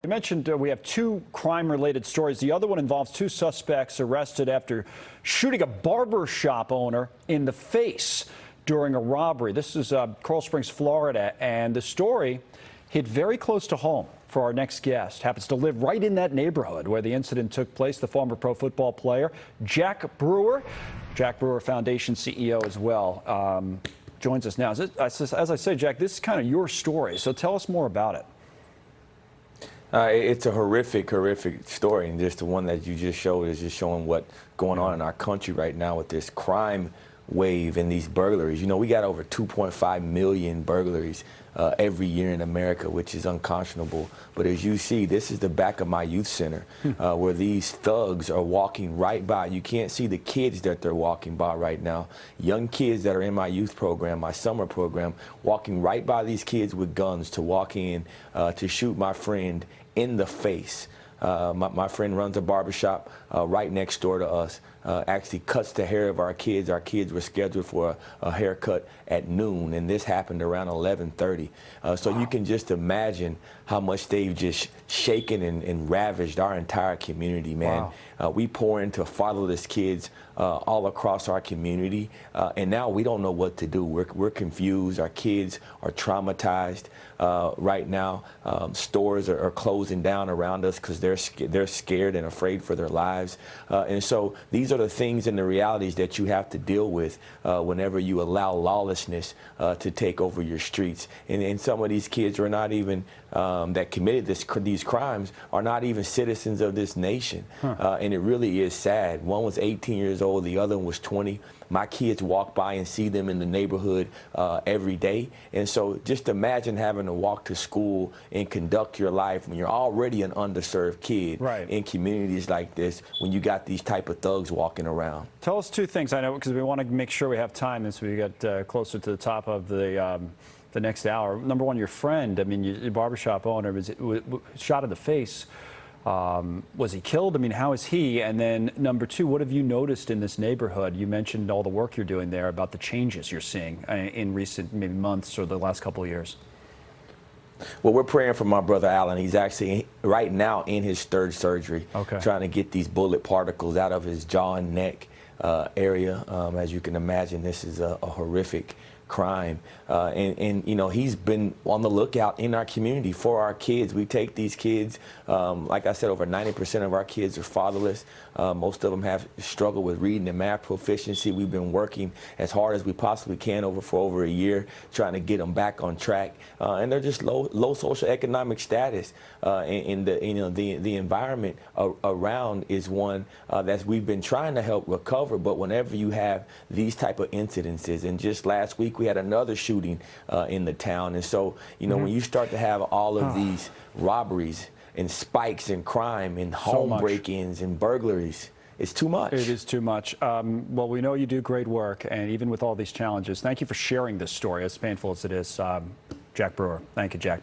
You mentioned we have two crime-related stories. The other one involves two suspects arrested after shooting a barber shop owner in the face during a robbery. This is Coral Springs, Florida, and the story hit very close to home for our next guest. Happens to live right in that neighborhood where the incident took place. The former pro football player, Jack Brewer, Jack Brewer Foundation CEO as well, joins us now. As I say, Jack, this is kind of your story, so tell us more about it. It's a horrific story, and just the one that you just showed is just showing what's going on in our country right now with this crime wave and these burglaries. You know, we got over 2.5 million burglaries every year in America, which is unconscionable. But as you see, this is the back of my youth center where these thugs are walking right by. You can't see the kids that they're walking by right now. Young kids that are in my youth program, my summer program, walking right by these kids with guns to walk in to shoot my friend in the face. My friend runs a barbershop right next door to us, actually cuts the hair of our kids. Our kids were scheduled for a haircut at noon, and this happened around 11:30. So you can just imagine how much they've just shaken and ravaged our entire community, man. Wow. We pour into fatherless kids all across our community, and now we don't know what to do. We're confused. Our kids are traumatized right now. Stores are closing down around us because they're scared and afraid for their lives. And so these are the things and the realities that you have to deal with whenever you allow lawlessness to take over your streets. And some of these kids are not even, that committed these crimes, are not even citizens of this nation. And it really is sad. One was 18 years old, the other one was 20. My kids walk by and see them in the neighborhood every day. And so just imagine having to walk to school and conduct your life when you're already an underserved kid in communities like this, when you got these type of thugs walking around. Tell us two things, I know, because we want to make sure we have time as we get closer to the top of the next hour. Number one, your friend, I mean, your barbershop owner, was shot in the face. Was he killed? I mean, how is he? And then number two, what have you noticed in this neighborhood? You mentioned all the work you're doing there, about the changes you're seeing in recent maybe months or the last couple of years. Well, we're praying for my brother Alan. He's actually right now in his third surgery, trying to get these bullet particles out of his jaw and neck area. As you can imagine, this is a horrific crime, and you know, he's been on the lookout in our community for our kids. We take these kids, like I said, over 90% of our kids are fatherless. Most of them have struggled with reading and math proficiency. We've been working as hard as we possibly can for over a year, trying to get them back on track, and they're just low social economic status, and the environment around is one that we've been trying to help recover. But whenever you have these type of incidences, and just last week we had another shooting in the town, and so you know, when you start to have all of these robberies and spikes in crime and home break-ins and burglaries, it's too much. It is too much. Well, we know you do great work, and even with all these challenges, thank you for sharing this story, as painful as it is. Jack Brewer. Thank you, Jack.